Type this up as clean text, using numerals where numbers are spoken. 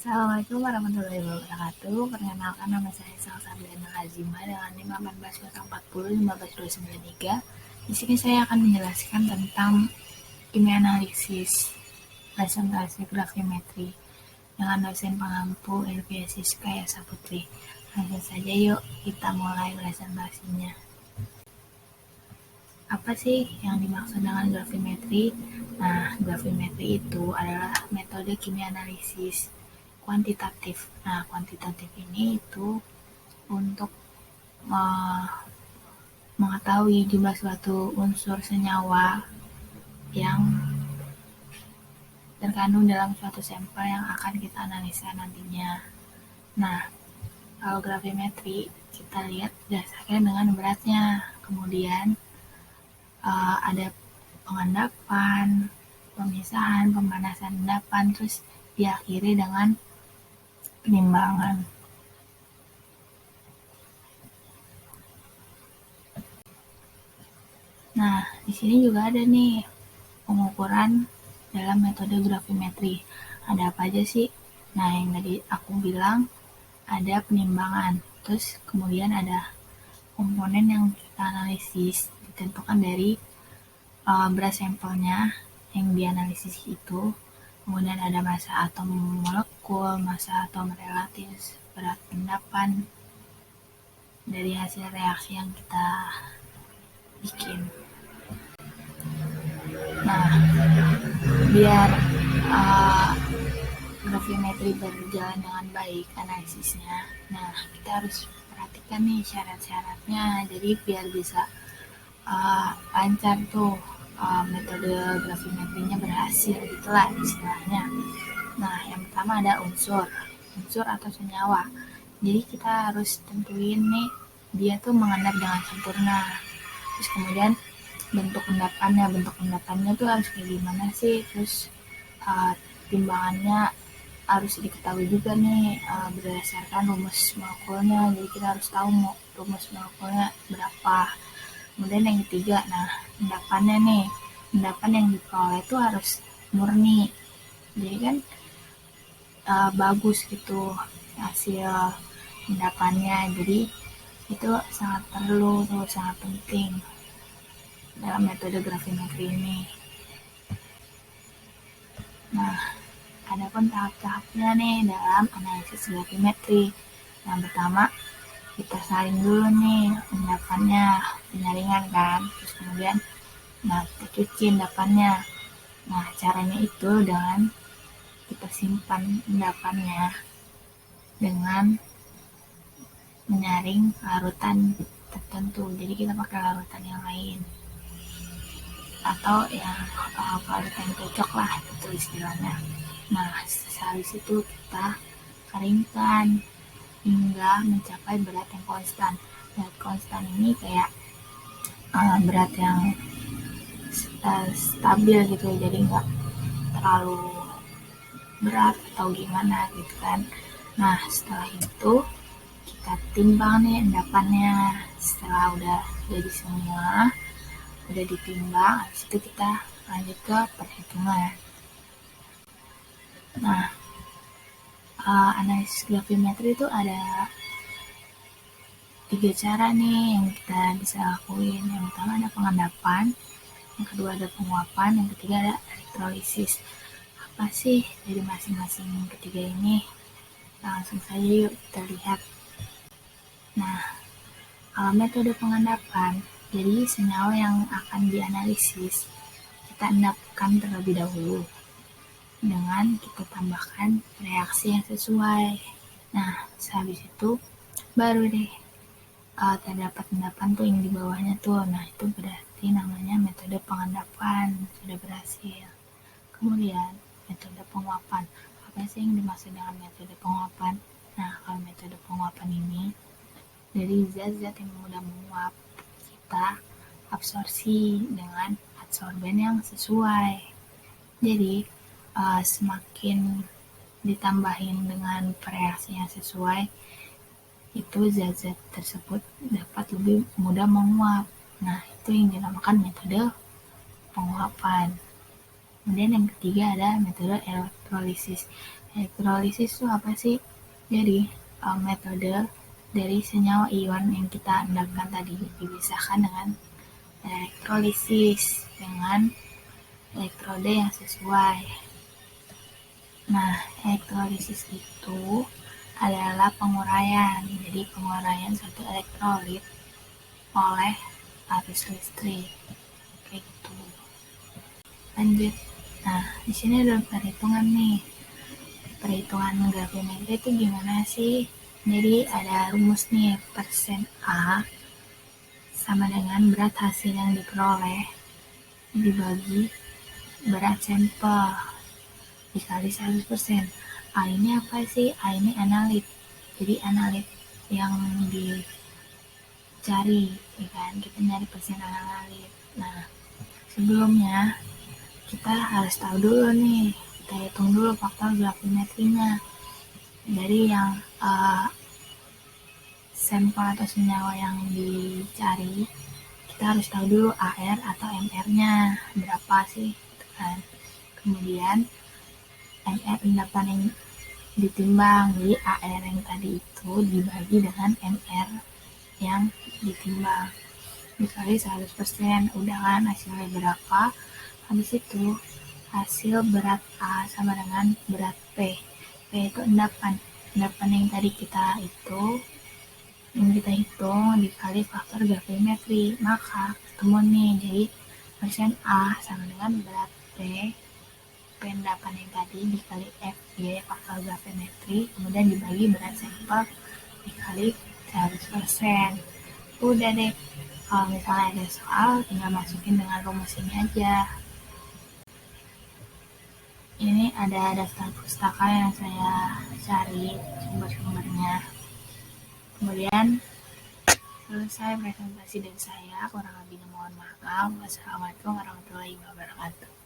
Assalamualaikum warahmatullahi wabarakatuh. Perkenalkan, nama saya Salsabiana Lazima dengan NIM 18401523. Di sini saya akan menjelaskan tentang kimia analisis presentasi grafimetri dengan dosen pengampu Elvia Siska Yasa Putri. Langsung saja yuk kita mulai presentasinya. Apa sih yang dimaksud dengan grafimetri? Nah, grafimetri itu adalah metode kimia analisis kuantitatif. Nah, kuantitatif ini itu untuk mengetahui jumlah suatu unsur senyawa yang terkandung dalam suatu sampel yang akan kita analisa nantinya. Nah, kalau grafimetri kita lihat dasarnya dengan beratnya, kemudian ada pengendapan, pemisahan, pemanasan endapan, terus diakhiri dengan penimbangan. Nah, di sini juga ada nih pengukuran dalam metode grafimetri. Ada apa aja sih? Nah, yang tadi aku bilang ada penimbangan. Terus kemudian ada komponen yang kita analisis ditentukan dari berat sampelnya yang dianalisis itu. Kemudian ada massa atom molekul, massa atom relatif, berat endapan dari hasil reaksi yang kita bikin. Nah, biar grafimetri berjalan dengan baik analisisnya, nah kita harus perhatikan nih syarat-syaratnya, jadi biar bisa lancar tuh metode grafimetrinya berhasil gitulah istilahnya. Nah, yang pertama ada unsur atau senyawa. Jadi kita harus tentuin nih dia tuh mengendap dengan sempurna. Terus kemudian bentuk endapannya tuh harus kayak gimana sih, terus timbangannya harus diketahui juga nih berdasarkan rumus molekulnya, jadi kita harus tahu rumus molekulnya berapa. Kemudian yang ketiga, nah endapan yang diperoleh itu harus murni, jadi kan bagus gitu hasil endapannya, jadi itu sangat perlu tuh, sangat penting dalam metode grafimetri ini. Nah, ada pun tahap-tahapnya nih dalam analisis grafimetri. Yang pertama, kita saring dulu nih endapannya, penyaringan kan. Terus kemudian, kita cuci endapannya. Nah, caranya itu dengan kita simpan endapannya dengan menyaring larutan tertentu. Jadi kita pakai larutan yang lain, atau yang larutan yang cocok lah itu istilahnya. Nah, habis itu kita keringkan hingga mencapai berat yang konstan. Berat konstan ini kayak berat yang stabil gitu, jadi nggak terlalu berat atau gimana gitu kan. Nah, setelah itu kita timbang nih endapannya. Setelah udah jadi semua, udah ditimbang, habis itu kita lanjut ke perhitungan. Nah, analisis grafimetri itu ada 3 cara nih yang kita bisa lakuin. Yang pertama ada pengendapan, yang kedua ada penguapan, yang ketiga ada elektrolisis. Apa sih dari masing-masing ketiga ini? Langsung saja yuk kita lihat. Nah, kalau metode pengendapan, jadi senyawa yang akan dianalisis kita endapkan terlebih dahulu dengan kita tambahkan reaksi yang sesuai. Nah, sehabis itu baru deh terdapat endapan tuh yang di bawahnya tuh. Nah, itu berarti namanya metode pengendapan sudah berhasil. Kemudian metode penguapan. Apa sih yang dimaksud dengan metode penguapan? Nah, kalau metode penguapan ini dari zat-zat yang mudah menguap kita absorpsi dengan adsorben yang sesuai. Jadi semakin ditambahin dengan reaksi yang sesuai, itu zat-zat tersebut dapat lebih mudah menguap. Nah, itu yang dinamakan metode penguapan. Kemudian yang ketiga ada metode elektrolisis. Elektrolisis itu apa sih? Jadi, metode dari senyawa ion yang kita endapkan tadi dipisahkan dengan elektrolisis dengan elektrode yang sesuai. Nah, elektrolisis itu adalah penguraian. Jadi, penguraian suatu elektrolit oleh arus listrik. Kayak gitu. Lanjut. Nah, di sini ada perhitungan nih. Perhitungan gravimetri itu gimana sih? Jadi ada rumus nih, persen A sama dengan berat hasil yang diperoleh dibagi berat sampel dikali 100%. A ini apa sih? A ini analit. Jadi analit yang dicari, ya kan? Kita nyari persen analit. Nah, sebelumnya kita harus tahu dulu nih, kita hitung dulu faktor gravimetrinya dari yang sampel atau senyawa yang dicari. Kita harus tahu dulu AR atau MR-nya berapa sih, kan? Kemudian MR endapan yang ditimbang, jadi AR yang tadi itu dibagi dengan MR yang ditimbang dikali 100%. Udah kan hasilnya berapa? Habis itu hasil berat A sama dengan berat P. P itu endapan yang tadi kita hitung dikali faktor gravimetri, maka ketemu nih, jadi persen A sama dengan berat P endapan yang tadi dikali F, ya faktor gravimetri, kemudian dibagi berat sampel dikali 100%. Udah deh, kalau misalnya ada soal tinggal masukin dengan rumus ini aja. Ini ada daftar pustaka yang saya cari sumber-sumbernya. Kemudian selesai presentasi dari saya, kurang lebihnya mohon maaf. Wassalamualaikum warahmatullahi wabarakatuh.